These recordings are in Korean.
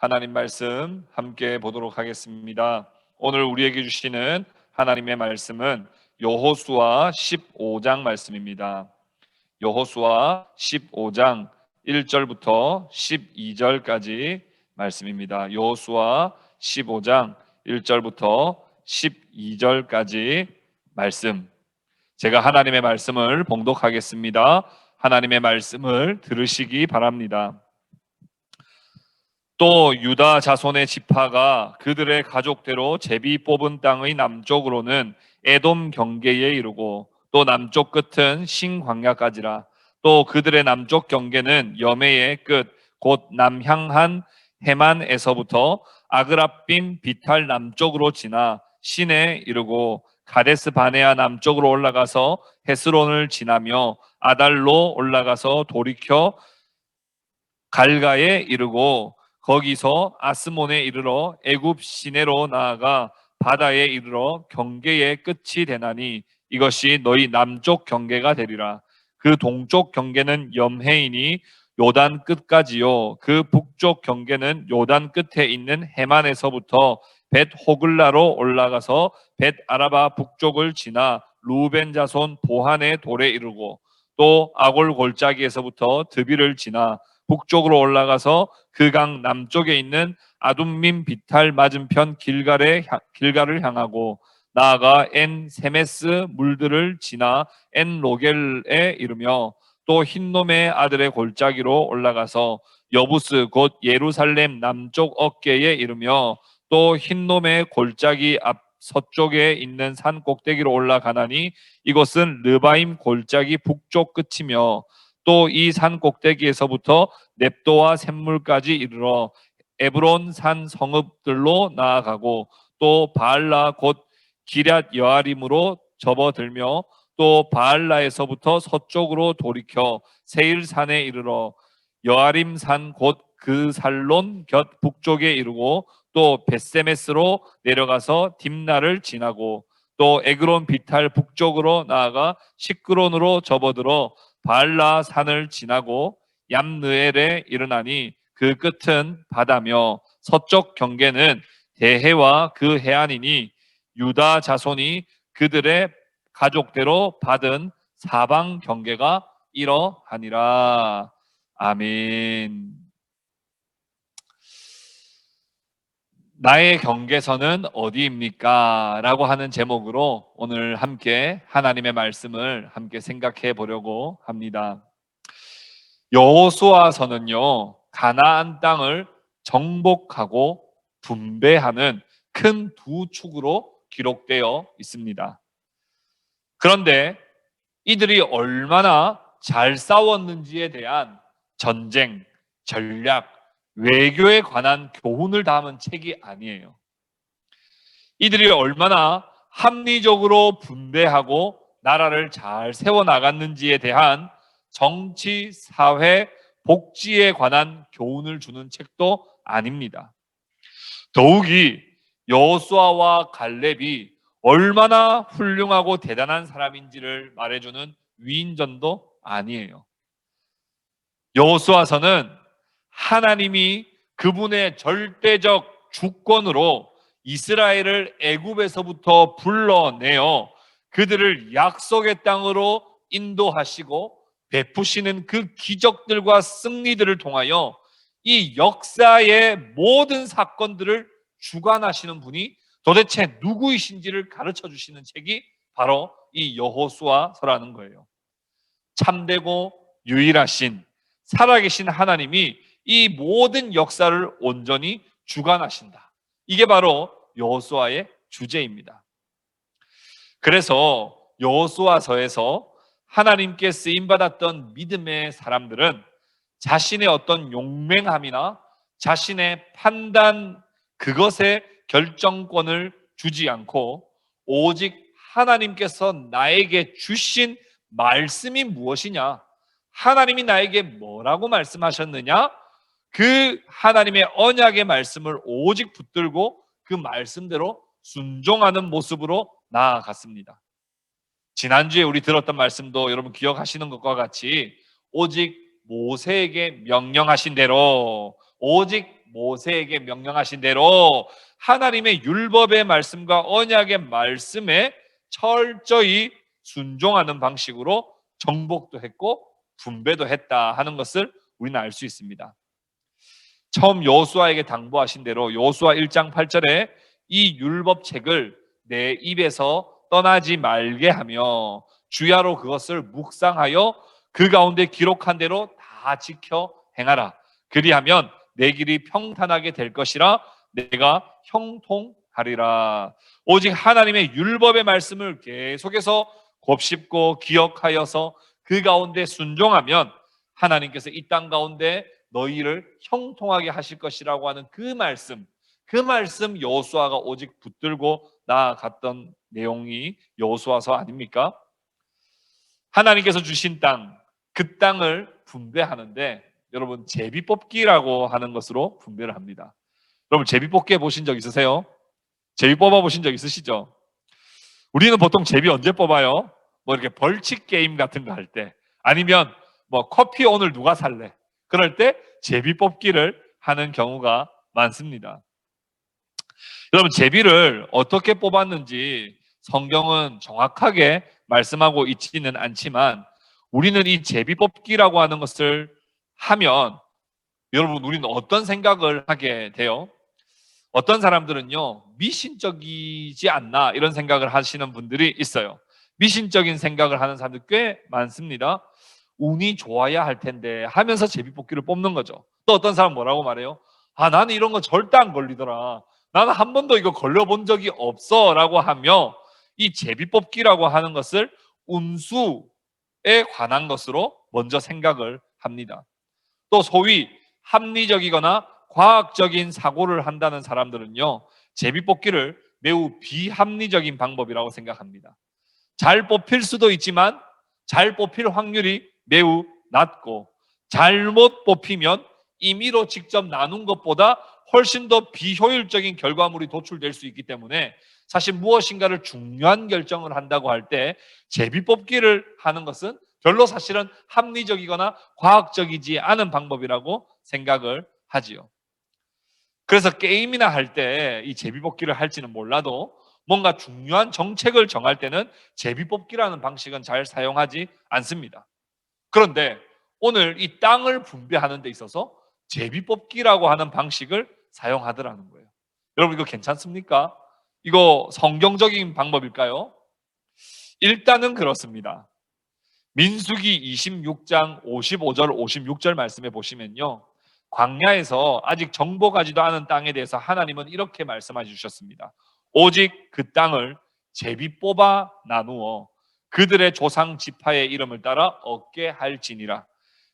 하나님 말씀 함께 보도록 하겠습니다. 오늘 우리에게 주시는 하나님의 말씀은 여호수아 15장 말씀입니다. 여호수아 15장 1절부터 12절까지 말씀입니다. 여호수아 15장 1절부터 12절까지 말씀. 제가 하나님의 말씀을 봉독하겠습니다. 하나님의 말씀을 들으시기 바랍니다. 또 유다 자손의 지파가 그들의 가족대로 제비 뽑은 땅의 남쪽으로는 에돔 경계에 이르고 또 남쪽 끝은 신광야까지라. 또 그들의 남쪽 경계는 여매의 끝 곧 남향한 해만에서부터 아그라빔 비탈 남쪽으로 지나 신에 이르고 가데스 바네아 남쪽으로 올라가서 헤스론을 지나며 아달로 올라가서 돌이켜 갈가에 이르고 거기서 아스몬에 이르러 애굽 시내로 나아가 바다에 이르러 경계의 끝이 되나니 이것이 너희 남쪽 경계가 되리라. 그 동쪽 경계는 염해이니 요단 끝까지요. 그 북쪽 경계는 요단 끝에 있는 해만에서부터 벳 호글라로 올라가서 벳 아라바 북쪽을 지나 루벤 자손 보한의 돌에 이르고 또 아골 골짜기에서부터 드비를 지나 북쪽으로 올라가서 그 강 남쪽에 있는 아둠민 비탈 맞은편 길갈을 향하고 나아가 엔 세메스 물들을 지나 엔 로겔에 이르며 또 흰놈의 아들의 골짜기로 올라가서 여부스 곧 예루살렘 남쪽 어깨에 이르며 또 흰놈의 골짜기 앞 서쪽에 있는 산 꼭대기로 올라가나니 이곳은 르바임 골짜기 북쪽 끝이며 또 이 산 꼭대기에서부터 넵도와 샘물까지 이르러 에브론 산 성읍들로 나아가고 또 바알라 곧 기럇 여아림으로 접어들며 또 바알라에서부터 서쪽으로 돌이켜 세일산에 이르러 여아림 산 곧 그 살론 곁 북쪽에 이르고 또 벳세메스로 내려가서 딥나를 지나고 또 에그론 비탈 북쪽으로 나아가 시크론으로 접어들어 바알라 산을 지나고 얌느엘에 이르나니 그 끝은 바다며 서쪽 경계는 대해와 그 해안이니 유다 자손이 그들의 가족대로 받은 사방 경계가 이러하니라. 아멘. 나의 경계선은 어디입니까? 라고 하는 제목으로 오늘 함께 하나님의 말씀을 함께 생각해 보려고 합니다. 여호수아서는요, 가나안 땅을 정복하고 분배하는 큰 두 축으로 기록되어 있습니다. 그런데 이들이 얼마나 잘 싸웠는지에 대한 전쟁, 전략, 외교에 관한 교훈을 담은 책이 아니에요. 이들이 얼마나 합리적으로 분배하고 나라를 잘 세워나갔는지에 대한 정치, 사회, 복지에 관한 교훈을 주는 책도 아닙니다. 더욱이 여호수아와 갈렙이 얼마나 훌륭하고 대단한 사람인지를 말해주는 위인전도 아니에요. 여호수아서는 하나님이 그분의 절대적 주권으로 이스라엘을 애굽에서부터 불러내어 그들을 약속의 땅으로 인도하시고 베푸시는 그 기적들과 승리들을 통하여 이 역사의 모든 사건들을 주관하시는 분이 도대체 누구이신지를 가르쳐 주시는 책이 바로 이 여호수아서라는 거예요. 참되고 유일하신 살아계신 하나님이 이 모든 역사를 온전히 주관하신다. 이게 바로 여호수아의 주제입니다. 그래서 여호수아서에서 하나님께 쓰임받았던 믿음의 사람들은 자신의 어떤 용맹함이나 자신의 판단 그것에 결정권을 주지 않고 오직 하나님께서 나에게 주신 말씀이 무엇이냐, 하나님이 나에게 뭐라고 말씀하셨느냐, 그 하나님의 언약의 말씀을 오직 붙들고 그 말씀대로 순종하는 모습으로 나아갔습니다. 지난주에 우리 들었던 말씀도 여러분 기억하시는 것과 같이 오직 모세에게 명령하신 대로 오직 모세에게 명령하신 대로 하나님의 율법의 말씀과 언약의 말씀에 철저히 순종하는 방식으로 정복도 했고 분배도 했다 하는 것을 우리는 알 수 있습니다. 처음 여호수아에게 당부하신 대로 여호수아 1장 8절에 이 율법책을 내 입에서 떠나지 말게 하며 주야로 그것을 묵상하여 그 가운데 기록한 대로 다 지켜 행하라. 그리하면 내 길이 평탄하게 될 것이라 내가 형통하리라. 오직 하나님의 율법의 말씀을 계속해서 곱씹고 기억하여서 그 가운데 순종하면 하나님께서 이 땅 가운데 너희를 형통하게 하실 것이라고 하는 그 말씀 여호수아가 오직 붙들고 나아갔던 내용이 여호수아서 아닙니까? 하나님께서 주신 땅, 그 땅을 분배하는데 여러분 제비뽑기라고 하는 것으로 분배를 합니다. 여러분 제비뽑기 해보신 적 있으세요? 제비 뽑아보신 적 있으시죠? 우리는 보통 제비 언제 뽑아요? 뭐 이렇게 벌칙 게임 같은 거 할 때, 아니면 뭐 커피 오늘 누가 살래? 그럴 때 제비 뽑기를 하는 경우가 많습니다. 여러분 제비를 어떻게 뽑았는지 성경은 정확하게 말씀하고 있지는 않지만 우리는 이 제비 뽑기라고 하는 것을 하면 여러분 우리는 어떤 생각을 하게 돼요? 어떤 사람들은요 미신적이지 않나 이런 생각을 하시는 분들이 있어요. 미신적인 생각을 하는 사람들 꽤 많습니다. 운이 좋아야 할 텐데 하면서 제비뽑기를 뽑는 거죠. 또 어떤 사람 뭐라고 말해요? 아 나는 이런 거 절대 안 걸리더라. 나는 한 번도 이거 걸려본 적이 없어 라고 하며 이 제비뽑기라고 하는 것을 운수에 관한 것으로 먼저 생각을 합니다. 또 소위 합리적이거나 과학적인 사고를 한다는 사람들은요 제비뽑기를 매우 비합리적인 방법이라고 생각합니다. 잘 뽑힐 수도 있지만 잘 뽑힐 확률이 매우 낮고 잘못 뽑히면 임의로 직접 나눈 것보다 훨씬 더 비효율적인 결과물이 도출될 수 있기 때문에 사실 무엇인가를 중요한 결정을 한다고 할 때 제비뽑기를 하는 것은 별로 사실은 합리적이거나 과학적이지 않은 방법이라고 생각을 하지요. 그래서 게임이나 할 때 이 제비뽑기를 할지는 몰라도 뭔가 중요한 정책을 정할 때는 제비뽑기라는 방식은 잘 사용하지 않습니다. 그런데 오늘 이 땅을 분배하는 데 있어서 제비뽑기라고 하는 방식을 사용하더라는 거예요. 여러분 이거 괜찮습니까? 이거 성경적인 방법일까요? 일단은 그렇습니다. 민수기 26장 55절 56절 말씀에 보시면요 광야에서 아직 정복하지도 않은 땅에 대해서 하나님은 이렇게 말씀해 주셨습니다. 오직 그 땅을 제비 뽑아 나누어 그들의 조상 지파의 이름을 따라 얻게 할지니라.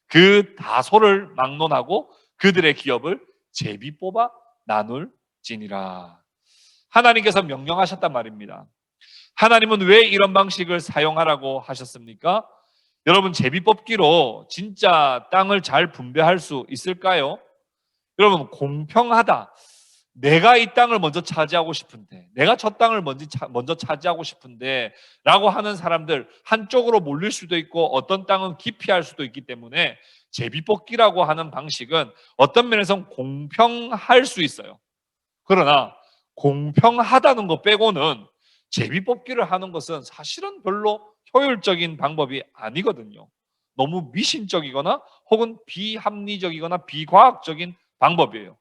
그 다소를 막론하고 그들의 기업을 제비 뽑아 나눌지니라. 하나님께서 명령하셨단 말입니다. 하나님은 왜 이런 방식을 사용하라고 하셨습니까? 여러분 제비뽑기로 진짜 땅을 잘 분배할 수 있을까요? 여러분 공평하다. 내가 이 땅을 먼저 차지하고 싶은데, 내가 저 땅을 먼저 차지하고 싶은데 라고 하는 사람들 한쪽으로 몰릴 수도 있고 어떤 땅은 기피할 수도 있기 때문에 제비뽑기라고 하는 방식은 어떤 면에서는 공평할 수 있어요. 그러나 공평하다는 것 빼고는 제비뽑기를 하는 것은 사실은 별로 효율적인 방법이 아니거든요. 너무 미신적이거나 혹은 비합리적이거나 비과학적인 방법이에요.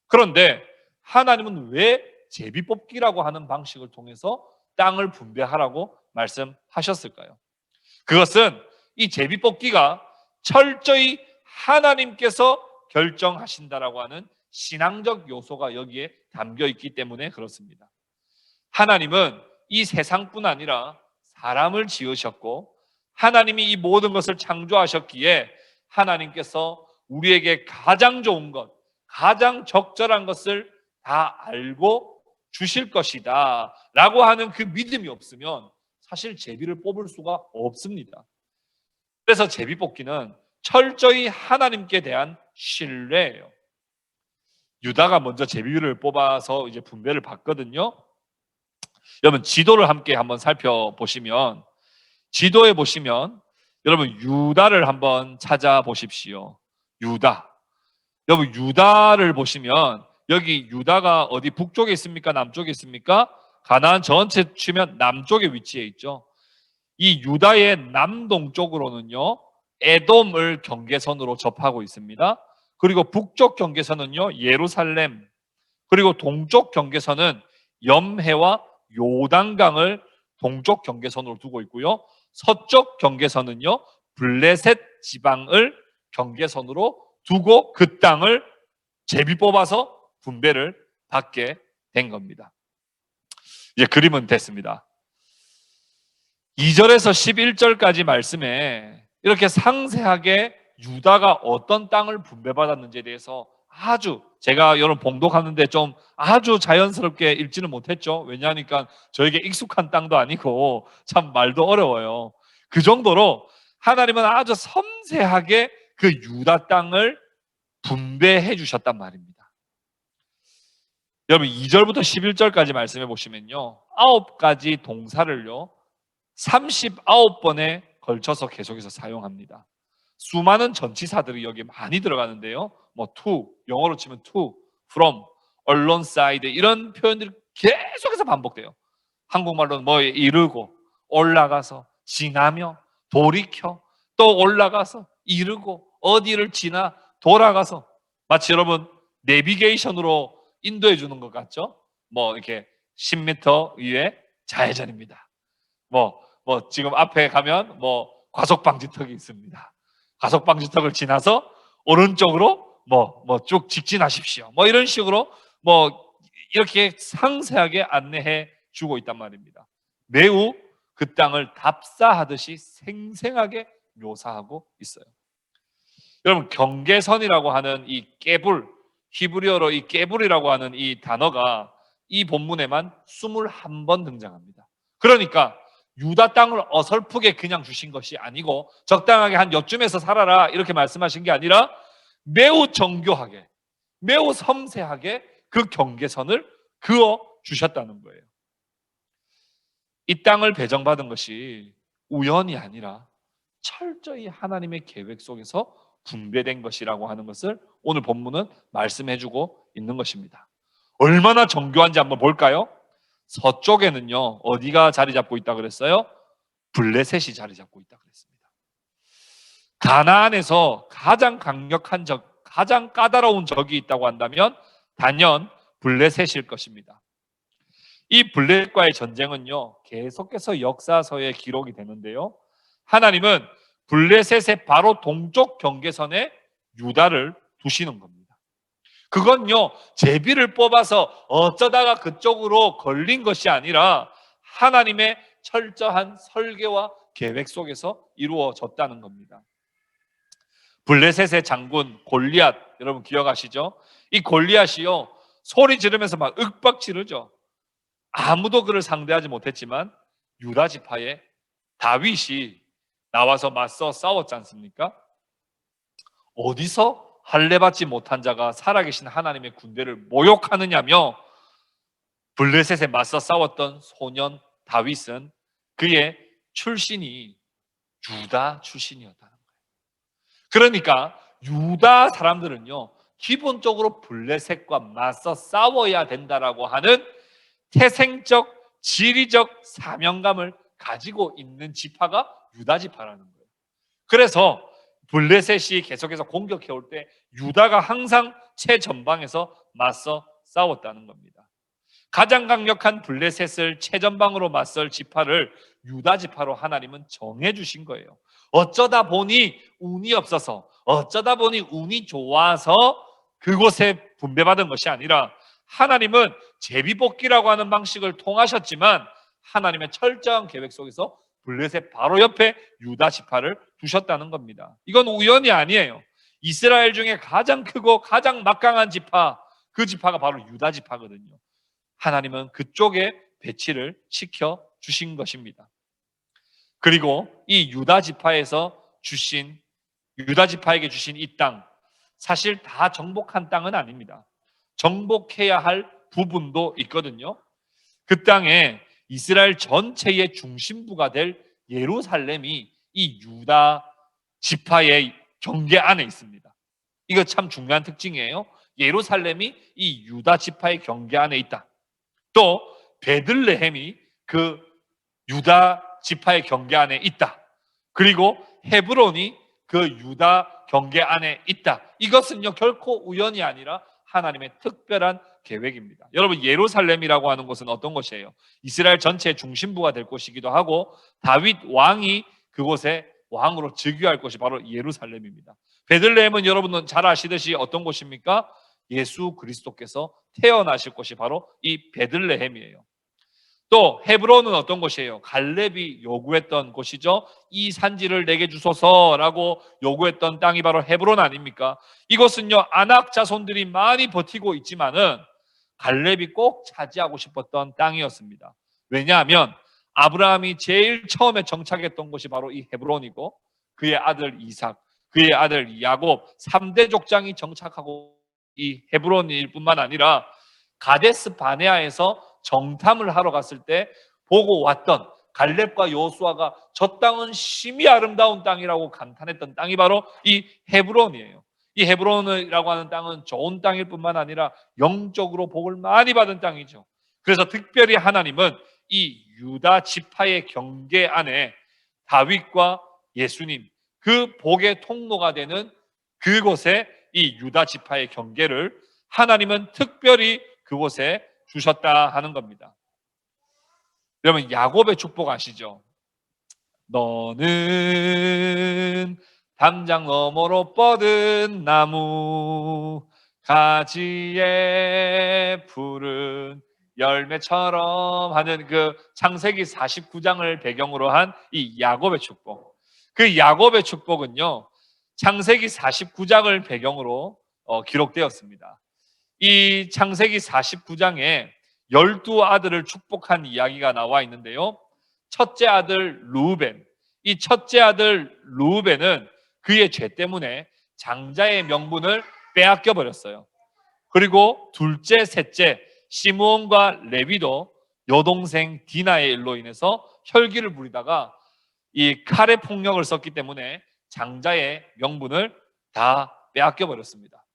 그런데 하나님은 왜 제비뽑기라고 하는 방식을 통해서 땅을 분배하라고 말씀하셨을까요? 그것은 이 제비뽑기가 철저히 하나님께서 결정하신다라고 하는 신앙적 요소가 여기에 담겨 있기 때문에 그렇습니다. 하나님은 이 세상뿐 아니라 사람을 지으셨고 하나님이 이 모든 것을 창조하셨기에 하나님께서 우리에게 가장 좋은 것, 가장 적절한 것을 다 알고 주실 것이다 라고 하는 그 믿음이 없으면 사실 제비를 뽑을 수가 없습니다. 그래서 제비뽑기는 철저히 하나님께 대한 신뢰예요. 유다가 먼저 제비를 뽑아서 이제 분배를 받거든요. 여러분 지도를 함께 한번 살펴보시면 지도에 보시면 여러분 유다를 한번 찾아보십시오. 유다. 여러분 유다를 보시면 여기 유다가 어디 북쪽에 있습니까? 남쪽에 있습니까? 가나안 전체 치면 남쪽에 위치해 있죠. 이 유다의 남동쪽으로는요 에돔을 경계선으로 접하고 있습니다. 그리고 북쪽 경계선은요 예루살렘, 그리고 동쪽 경계선은 염해와 요단강을 동쪽 경계선으로 두고 있고요. 서쪽 경계선은요 블레셋 지방을 경계선으로 두고 그 땅을 제비 뽑아서 분배를 받게 된 겁니다. 이제 그림은 됐습니다. 2절에서 11절까지 말씀에 이렇게 상세하게 유다가 어떤 땅을 분배받았는지에 대해서 아주 제가 여러분 봉독하는데 좀 아주 자연스럽게 읽지는 못했죠. 왜냐하니까 저에게 익숙한 땅도 아니고 참 말도 어려워요. 그 정도로 하나님은 아주 섬세하게 그 유다 땅을 분배해 주셨단 말입니다. 여러분 2절부터 11절까지 말씀해 보시면요 9가지 동사를요 39번에 걸쳐서 계속해서 사용합니다. 수많은 전치사들이 여기에 많이 들어가는데요. 뭐 to, 영어로 치면 to, from, alongside 이런 표현들이 계속해서 반복돼요. 한국말로는 뭐 이르고, 올라가서, 지나며, 돌이켜, 또 올라가서, 이르고, 어디를 지나, 돌아가서. 마치 여러분 내비게이션으로 인도해 주는 것 같죠? 뭐 이렇게 10m 위에 좌회전입니다. 뭐 지금 앞에 가면 뭐 과속 방지턱이 있습니다. 과속 방지턱을 지나서 오른쪽으로 쭉 직진하십시오. 뭐 이런 식으로 뭐 이렇게 상세하게 안내해 주고 있단 말입니다. 매우 그 땅을 답사하듯이 생생하게 묘사하고 있어요. 여러분 경계선이라고 하는 이 깨불, 히브리어로 이 깨불이라고 하는 이 단어가 이 본문에만 21번 등장합니다. 그러니까 유다 땅을 어설프게 그냥 주신 것이 아니고 적당하게 한 여쯤에서 살아라 이렇게 말씀하신 게 아니라 매우 정교하게, 매우 섬세하게 그 경계선을 그어 주셨다는 거예요. 이 땅을 배정받은 것이 우연이 아니라 철저히 하나님의 계획 속에서 분배된 것이라고 하는 것을 오늘 본문은 말씀해주고 있는 것입니다. 얼마나 정교한지 한번 볼까요? 서쪽에는요 어디가 자리 잡고 있다 그랬어요? 블레셋이 자리 잡고 있다 그랬습니다. 가나안에서 가장 강력한 적, 가장 까다로운 적이 있다고 한다면 단연 블레셋일 것입니다. 이 블레셋과의 전쟁은요 계속해서 역사서에 기록이 되는데요 하나님은 블레셋의 바로 동쪽 경계선에 유다를 두시는 겁니다. 그건요 제비를 뽑아서 어쩌다가 그쪽으로 걸린 것이 아니라 하나님의 철저한 설계와 계획 속에서 이루어졌다는 겁니다. 블레셋의 장군 골리앗 여러분 기억하시죠? 이 골리앗이요 소리 지르면서 막 윽박 지르죠. 아무도 그를 상대하지 못했지만 유다 지파의 다윗이 나와서 맞서 싸웠지 않습니까? 어디서 할례받지 못한 자가 살아계신 하나님의 군대를 모욕하느냐며 블레셋에 맞서 싸웠던 소년 다윗은 그의 출신이 유다 출신이었다는 거예요. 그러니까 유다 사람들은요 기본적으로 블레셋과 맞서 싸워야 된다라고 하는 태생적 지리적 사명감을 가지고 있는 지파가 유다 지파라는 거예요. 그래서 블레셋이 계속해서 공격해 올 때 유다가 항상 최전방에서 맞서 싸웠다는 겁니다. 가장 강력한 블레셋을 최전방으로 맞설 지파를 유다 지파로 하나님은 정해 주신 거예요. 어쩌다 보니 운이 없어서, 어쩌다 보니 운이 좋아서 그곳에 분배받은 것이 아니라 하나님은 제비뽑기라고 하는 방식을 통하셨지만 하나님의 철저한 계획 속에서 블레셋 바로 옆에 유다 지파를 두셨다는 겁니다. 이건 우연이 아니에요. 이스라엘 중에 가장 크고 가장 막강한 지파, 그 지파가 바로 유다 지파거든요. 하나님은 그쪽에 배치를 시켜 주신 것입니다. 그리고 이 유다 지파에서 주신, 유다 지파에게 주신 이 땅, 사실 다 정복한 땅은 아닙니다. 정복해야 할 부분도 있거든요. 그 땅에 이스라엘 전체의 중심부가 될 예루살렘이 이 유다 지파의 경계 안에 있습니다. 이거 참 중요한 특징이에요. 예루살렘이 이 유다 지파의 경계 안에 있다. 또 베들레헴이 그 유다 지파의 경계 안에 있다. 그리고 헤브론이 그 유다 경계 안에 있다. 이것은요 결코 우연이 아니라 하나님의 특별한 계획입니다. 여러분, 예루살렘이라고 하는 곳은 어떤 곳이에요? 이스라엘 전체의 중심부가 될 곳이기도 하고 다윗 왕이 그곳에 왕으로 즉위할 곳이 바로 예루살렘입니다. 베들레헴은 여러분은 잘 아시듯이 어떤 곳입니까? 예수 그리스도께서 태어나실 곳이 바로 이 베들레헴이에요. 또 헤브론은 어떤 곳이에요? 갈렙이 요구했던 곳이죠. 이 산지를 내게 주소서라고 요구했던 땅이 바로 헤브론 아닙니까? 이곳은요 아낙 자손들이 많이 버티고 있지만은 갈렙이 꼭 차지하고 싶었던 땅이었습니다. 왜냐하면 아브라함이 제일 처음에 정착했던 곳이 바로 이 헤브론이고 그의 아들 이삭, 그의 아들 야곱 3대 족장이 정착하고 이 헤브론일 뿐만 아니라 가데스 바네아에서 정탐을 하러 갔을 때 보고 왔던 갈렙과 여호수아가 저 땅은 심히 아름다운 땅이라고 감탄했던 땅이 바로 이 헤브론이에요. 이 헤브론이라고 하는 땅은 좋은 땅일 뿐만 아니라 영적으로 복을 많이 받은 땅이죠. 그래서 특별히 하나님은 이 유다 지파의 경계 안에 다윗과 예수님 그 복의 통로가 되는 그곳에 이 유다 지파의 경계를 하나님은 특별히 그곳에 주셨다 하는 겁니다. 여러분, 야곱의 축복 아시죠? 너는 담장 너머로 뻗은 나무 가지에 푸른 열매처럼 하는 그 창세기 49장을 배경으로 한 이 야곱의 축복. 그 야곱의 축복은요 창세기 49장을 배경으로 기록되었습니다. 이 창세기 49장에 12아들을 축복한 이야기가 나와 있는데요. 첫째 아들 루벤, 이 첫째 아들 루벤은 그의 죄 때문에 장자의 명분을 빼앗겨 버렸어요. 그리고 둘째, 셋째 시므온과 레위도 여동생 디나의 일로 인해서 혈기를 부리다가 이 칼의 폭력을 썼기 때문에 장자의 명분을 다 빼앗겨 버렸습니다.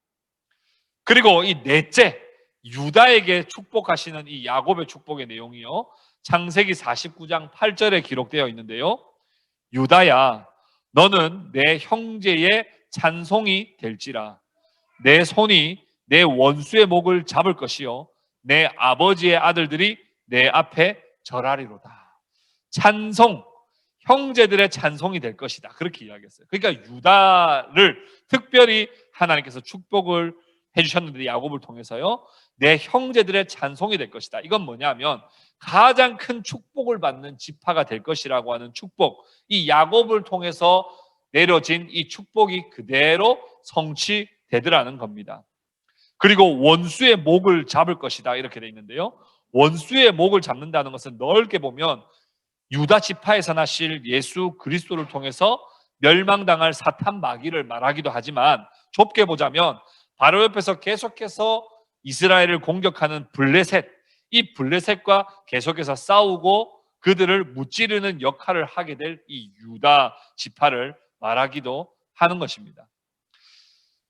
그리고 이 넷째 유다에게 축복하시는 이 야곱의 축복의 내용이요 창세기 49장 8절에 기록되어 있는데요. 유다야, 너는 내 형제의 찬송이 될지라. 내 손이 내 원수의 목을 잡을 것이요 내 아버지의 아들들이 내 앞에 절하리로다. 찬송, 형제들의 찬송이 될 것이다. 그렇게 이야기했어요. 그러니까 유다를 특별히 하나님께서 축복을 해주셨는데 야곱을 통해서요 내 형제들의 찬송이 될 것이다. 이건 뭐냐면 가장 큰 축복을 받는 지파가 될 것이라고 하는 축복, 이 야곱을 통해서 내려진 이 축복이 그대로 성취되더라는 겁니다. 그리고 원수의 목을 잡을 것이다 이렇게 돼 있는데요, 원수의 목을 잡는다는 것은 넓게 보면 유다 지파에서 나실 예수 그리스도를 통해서 멸망당할 사탄 마귀를 말하기도 하지만 좁게 보자면 바로 옆에서 계속해서 이스라엘을 공격하는 블레셋, 이 블레셋과 계속해서 싸우고 그들을 무찌르는 역할을 하게 될 이 유다 지파를 말하기도 하는 것입니다.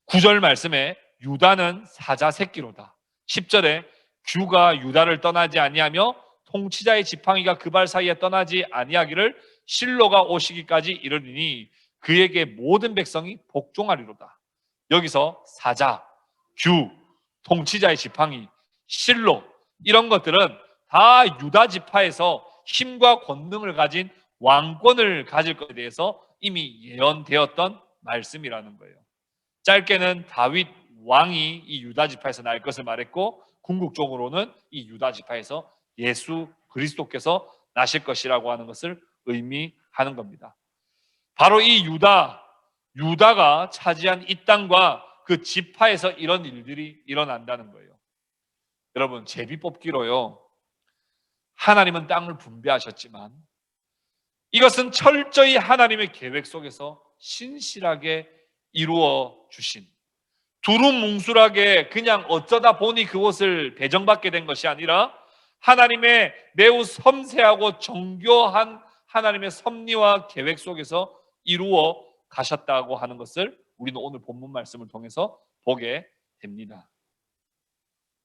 9절 말씀에 유다는 사자 새끼로다. 10절에 규가 유다를 떠나지 아니하며 통치자의 지팡이가 그 발 사이에 떠나지 아니하기를 실로가 오시기까지 이르리니 그에게 모든 백성이 복종하리로다. 여기서 사자, 규, 통치자의 지팡이, 실로 이런 것들은 다 유다 지파에서 힘과 권능을 가진 왕권을 가질 것에 대해서 이미 예언되었던 말씀이라는 거예요. 짧게는 다윗 왕이 이 유다 지파에서 날 것을 말했고 궁극적으로는 이 유다 지파에서 예수 그리스도께서 나실 것이라고 하는 것을 의미하는 겁니다. 바로 이 유다가 차지한 이 땅과 그 지파에서 이런 일들이 일어난다는 거예요. 여러분, 제비 뽑기로요 하나님은 땅을 분배하셨지만 이것은 철저히 하나님의 계획 속에서 신실하게 이루어 주신, 두루뭉술하게 그냥 어쩌다 보니 그곳을 배정받게 된 것이 아니라 하나님의 매우 섬세하고 정교한 하나님의 섭리와 계획 속에서 이루어 가셨다고 하는 것을 우리는 오늘 본문 말씀을 통해서 보게 됩니다.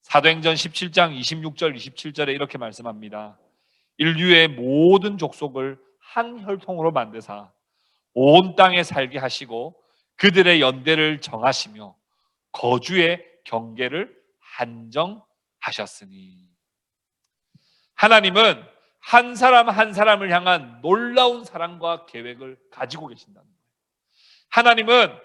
사도행전 17장 26절 27절에 이렇게 말씀합니다. 인류의 모든 족속을 한 혈통으로 만드사 온 땅에 살게 하시고 그들의 연대를 정하시며 거주의 경계를 한정하셨으니. 하나님은 한 사람 한 사람을 향한 놀라운 사랑과 계획을 가지고 계신다는 거예요. 하나님은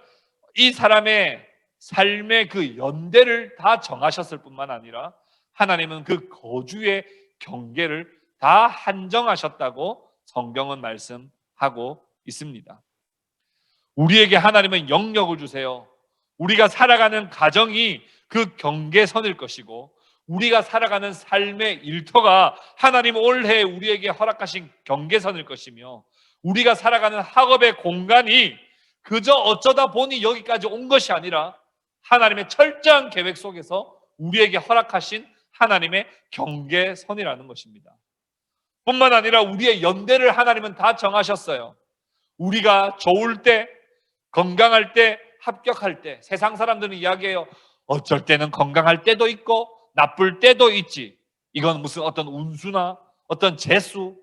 이 사람의 삶의 그 연대를 다 정하셨을 뿐만 아니라 하나님은 그 거주의 경계를 다 한정하셨다고 성경은 말씀하고 있습니다. 우리에게 하나님은 영역을 주세요. 우리가 살아가는 가정이 그 경계선일 것이고 우리가 살아가는 삶의 일터가 하나님 올해 우리에게 허락하신 경계선일 것이며 우리가 살아가는 학업의 공간이 그저 어쩌다 보니 여기까지 온 것이 아니라 하나님의 철저한 계획 속에서 우리에게 허락하신 하나님의 경계선이라는 것입니다. 뿐만 아니라 우리의 연대를 하나님은 다 정하셨어요. 우리가 좋을 때, 건강할 때, 합격할 때, 세상 사람들은 이야기해요. 어쩔 때는 건강할 때도 있고 나쁠 때도 있지. 이건 무슨 어떤 운수나 어떤 재수,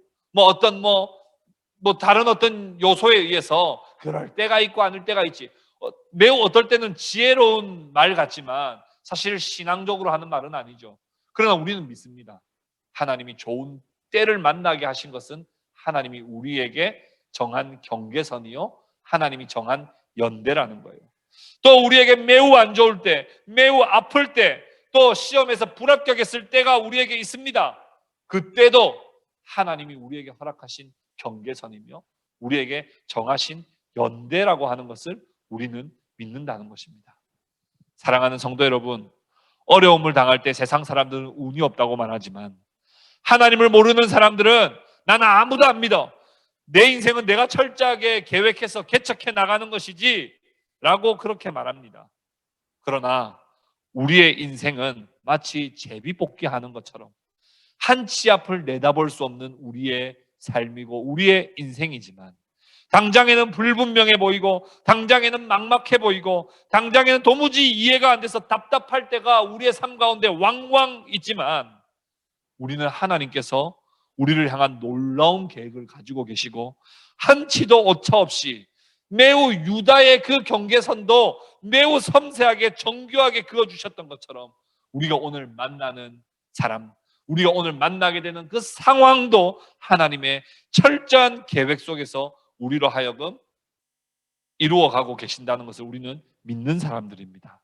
다른 어떤 요소에 의해서 그럴 때가 있고 아닐 때가 있지. 매우 어떨 때는 지혜로운 말 같지만 사실 신앙적으로 하는 말은 아니죠. 그러나 우리는 믿습니다. 하나님이 좋은 때를 만나게 하신 것은 하나님이 우리에게 정한 경계선이요, 하나님이 정한 연대라는 거예요. 또 우리에게 매우 안 좋을 때, 매우 아플 때, 또 시험에서 불합격했을 때가 우리에게 있습니다. 그때도 하나님이 우리에게 허락하신 경계선이며 우리에게 정하신 연대라고 하는 것을 우리는 믿는다는 것입니다. 사랑하는 성도 여러분, 어려움을 당할 때 세상 사람들은 운이 없다고 말하지만 하나님을 모르는 사람들은 나는 아무도 안 믿어. 내 인생은 내가 철저하게 계획해서 개척해 나가는 것이지 라고 그렇게 말합니다. 그러나 우리의 인생은 마치 제비뽑기하는 것처럼 한 치 앞을 내다볼 수 없는 우리의 삶이고 우리의 인생이지만 당장에는 불분명해 보이고 당장에는 막막해 보이고 당장에는 도무지 이해가 안 돼서 답답할 때가 우리의 삶 가운데 왕왕 있지만 우리는 하나님께서 우리를 향한 놀라운 계획을 가지고 계시고 한치도 오차 없이 매우 유다의 그 경계선도 매우 섬세하게 정교하게 그어주셨던 것처럼 우리가 오늘 만나는 사람, 우리가 오늘 만나게 되는 그 상황도 하나님의 철저한 계획 속에서 우리로 하여금 이루어가고 계신다는 것을 우리는 믿는 사람들입니다.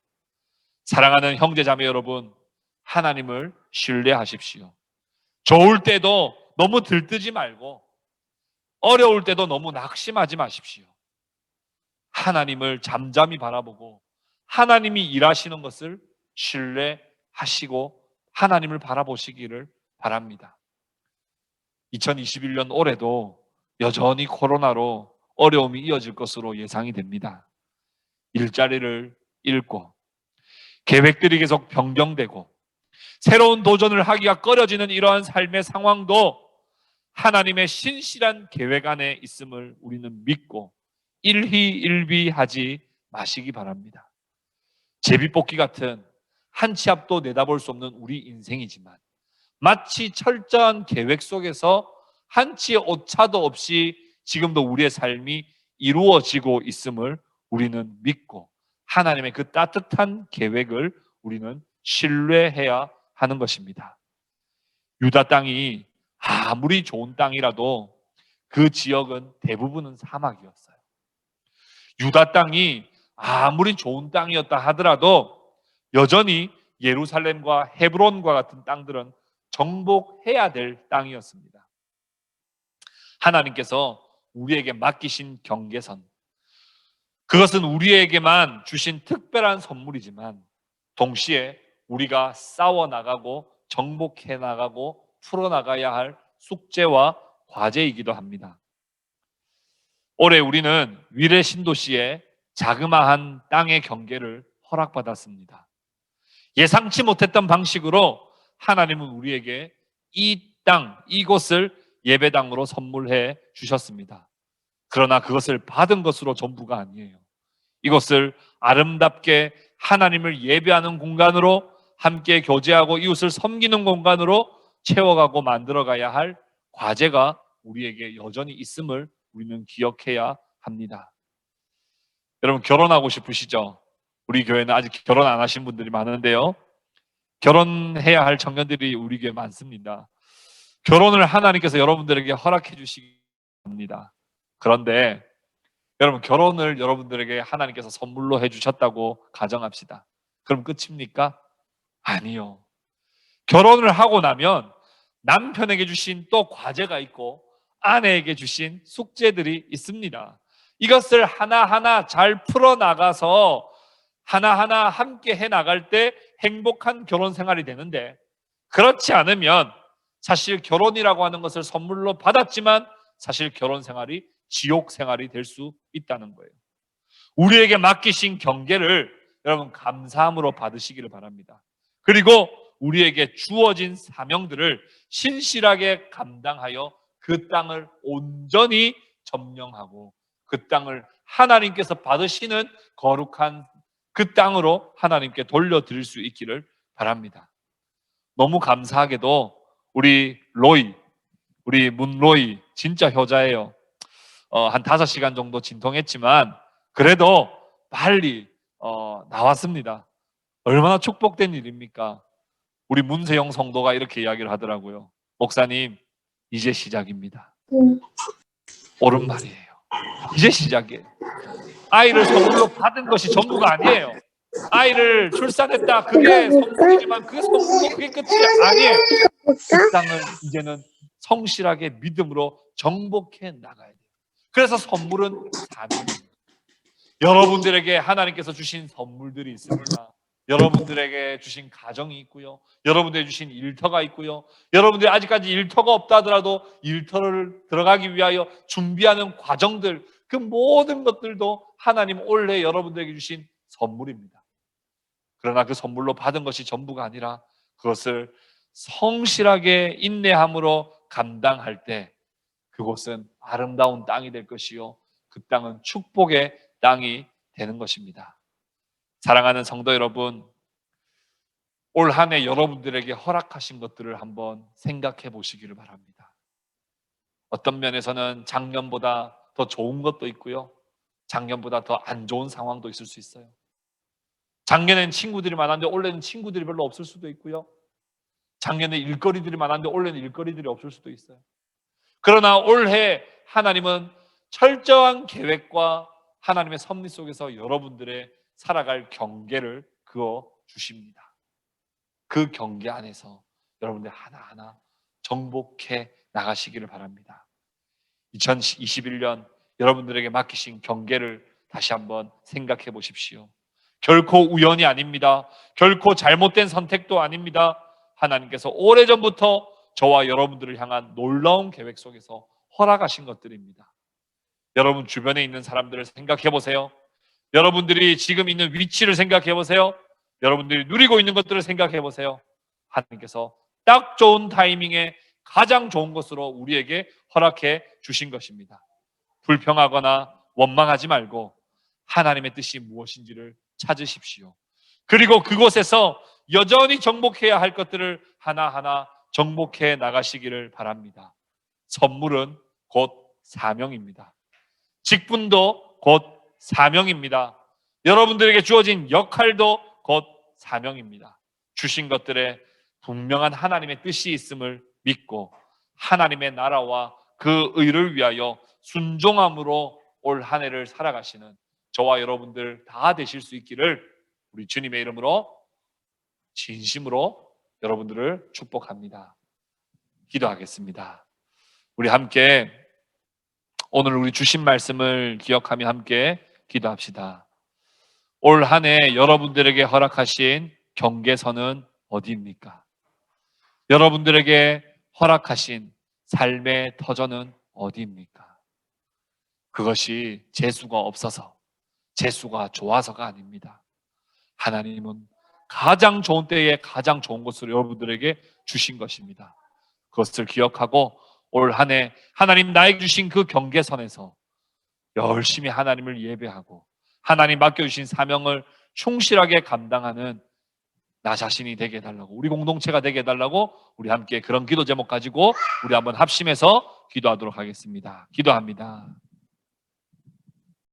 사랑하는 형제자매 여러분, 하나님을 신뢰하십시오. 좋을 때도 너무 들뜨지 말고 어려울 때도 너무 낙심하지 마십시오. 하나님을 잠잠히 바라보고 하나님이 일하시는 것을 신뢰하시고 하나님을 바라보시기를 바랍니다. 2021년 올해도 여전히 코로나로 어려움이 이어질 것으로 예상이 됩니다. 일자리를 잃고 계획들이 계속 변경되고 새로운 도전을 하기가 꺼려지는 이러한 삶의 상황도 하나님의 신실한 계획 안에 있음을 우리는 믿고 일희일비하지 마시기 바랍니다. 제비뽑기 같은 한 치 앞도 내다볼 수 없는 우리 인생이지만 마치 철저한 계획 속에서 한 치의 오차도 없이 지금도 우리의 삶이 이루어지고 있음을 우리는 믿고 하나님의 그 따뜻한 계획을 우리는 신뢰해야 하는 것입니다. 유다 땅이 아무리 좋은 땅이라도 그 지역은 대부분은 사막이었어요. 유다 땅이 아무리 좋은 땅이었다 하더라도 여전히 예루살렘과 헤브론과 같은 땅들은 정복해야 될 땅이었습니다. 하나님께서 우리에게 맡기신 경계선, 그것은 우리에게만 주신 특별한 선물이지만 동시에 우리가 싸워나가고 정복해 나가고 풀어나가야 할 숙제와 과제이기도 합니다. 올해 우리는 위례 신도시의 자그마한 땅의 경계를 허락받았습니다. 예상치 못했던 방식으로 하나님은 우리에게 이 땅, 이곳을 예배당으로 선물해 주셨습니다. 그러나 그것을 받은 것으로 전부가 아니에요. 이것을 아름답게 하나님을 예배하는 공간으로, 함께 교제하고 이웃을 섬기는 공간으로 채워가고 만들어가야 할 과제가 우리에게 여전히 있음을 우리는 기억해야 합니다. 여러분, 결혼하고 싶으시죠? 우리 교회는 아직 결혼 안 하신 분들이 많은데요, 결혼해야 할 청년들이 우리 교회에 많습니다. 결혼을 하나님께서 여러분들에게 허락해 주시기 합니다. 그런데 여러분, 결혼을 여러분들에게 하나님께서 선물로 해주셨다고 가정합시다. 그럼 끝입니까? 아니요. 결혼을 하고 나면 남편에게 주신 또 과제가 있고 아내에게 주신 숙제들이 있습니다. 이것을 하나하나 잘 풀어나가서 하나하나 함께 해나갈 때 행복한 결혼 생활이 되는데, 그렇지 않으면 사실 결혼이라고 하는 것을 선물로 받았지만 사실 결혼 생활이 지옥 생활이 될 수 있다는 거예요. 우리에게 맡기신 경계를 여러분 감사함으로 받으시기를 바랍니다. 그리고 우리에게 주어진 사명들을 신실하게 감당하여 그 땅을 온전히 점령하고 그 땅을 하나님께서 받으시는 거룩한 그 땅으로 하나님께 돌려드릴 수 있기를 바랍니다. 너무 감사하게도 우리 문로이 진짜 효자예요. 한 5시간 정도 진통했지만 그래도 빨리 나왔습니다. 얼마나 축복된 일입니까? 우리 문세영 성도가 이렇게 이야기를 하더라고요. 목사님, 이제 시작입니다. 옳은 말이에요. 이제 시작이에요. 아이를 선물로 받은 것이 전부가 아니에요. 아이를 출산했다, 그게 선물이지만 그 선물로 그게 끝이 아니에요. 그 땅을 이제는 성실하게 믿음으로 정복해 나가야 돼요. 그래서 선물은 사명입니다. 여러분들에게 하나님께서 주신 선물들이 있습니다. 여러분들에게 주신 가정이 있고요, 여러분들에게 주신 일터가 있고요, 여러분들이 아직까지 일터가 없다 하더라도 일터를 들어가기 위하여 준비하는 과정들, 그 모든 것들도 하나님 올해 여러분들에게 주신 선물입니다. 그러나 그 선물로 받은 것이 전부가 아니라 그것을 성실하게 인내함으로 감당할 때 그곳은 아름다운 땅이 될 것이요, 그 땅은 축복의 땅이 되는 것입니다. 사랑하는 성도 여러분, 올 한 해 여러분들에게 허락하신 것들을 한번 생각해 보시기를 바랍니다. 어떤 면에서는 작년보다 더 좋은 것도 있고요, 작년보다 더 안 좋은 상황도 있을 수 있어요. 작년에는 친구들이 많았는데 올해는 친구들이 별로 없을 수도 있고요, 작년에 일거리들이 많았는데 올해는 일거리들이 없을 수도 있어요. 그러나 올해 하나님은 철저한 계획과 하나님의 섭리 속에서 여러분들의 살아갈 경계를 그어 주십니다. 그 경계 안에서 여러분들 하나하나 정복해 나가시기를 바랍니다. 2021년 여러분들에게 맡기신 경계를 다시 한번 생각해 보십시오. 결코 우연이 아닙니다. 결코 잘못된 선택도 아닙니다. 하나님께서 오래전부터 저와 여러분들을 향한 놀라운 계획 속에서 허락하신 것들입니다. 여러분 주변에 있는 사람들을 생각해 보세요. 여러분들이 지금 있는 위치를 생각해 보세요. 여러분들이 누리고 있는 것들을 생각해 보세요. 하나님께서 딱 좋은 타이밍에 가장 좋은 것으로 우리에게 허락해 주신 것입니다. 불평하거나 원망하지 말고 하나님의 뜻이 무엇인지를 찾으십시오. 그리고 그곳에서 여전히 정복해야 할 것들을 하나하나 정복해 나가시기를 바랍니다. 선물은 곧 사명입니다. 직분도 곧 사명입니다. 여러분들에게 주어진 역할도 곧 사명입니다. 주신 것들에 분명한 하나님의 뜻이 있음을 믿고 하나님의 나라와 그 의를 위하여 순종함으로 올 한 해를 살아가시는 저와 여러분들 다 되실 수 있기를 우리 주님의 이름으로 진심으로 여러분들을 축복합니다. 기도하겠습니다. 우리 함께 오늘 우리 주신 말씀을 기억하며 함께 기도합시다. 올 한 해 여러분들에게 허락하신 경계선은 어디입니까? 여러분들에게 허락하신 삶의 터전은 어디입니까? 그것이 재수가 없어서, 재수가 좋아서가 아닙니다. 하나님은 가장 좋은 때에 가장 좋은 것을 여러분들에게 주신 것입니다. 그것을 기억하고 올 한 해 하나님 나에게 주신 그 경계선에서 열심히 하나님을 예배하고 하나님 맡겨주신 사명을 충실하게 감당하는 나 자신이 되게 해달라고, 우리 공동체가 되게 해달라고 우리 함께 그런 기도 제목 가지고 우리 한번 합심해서 기도하도록 하겠습니다. 기도합니다.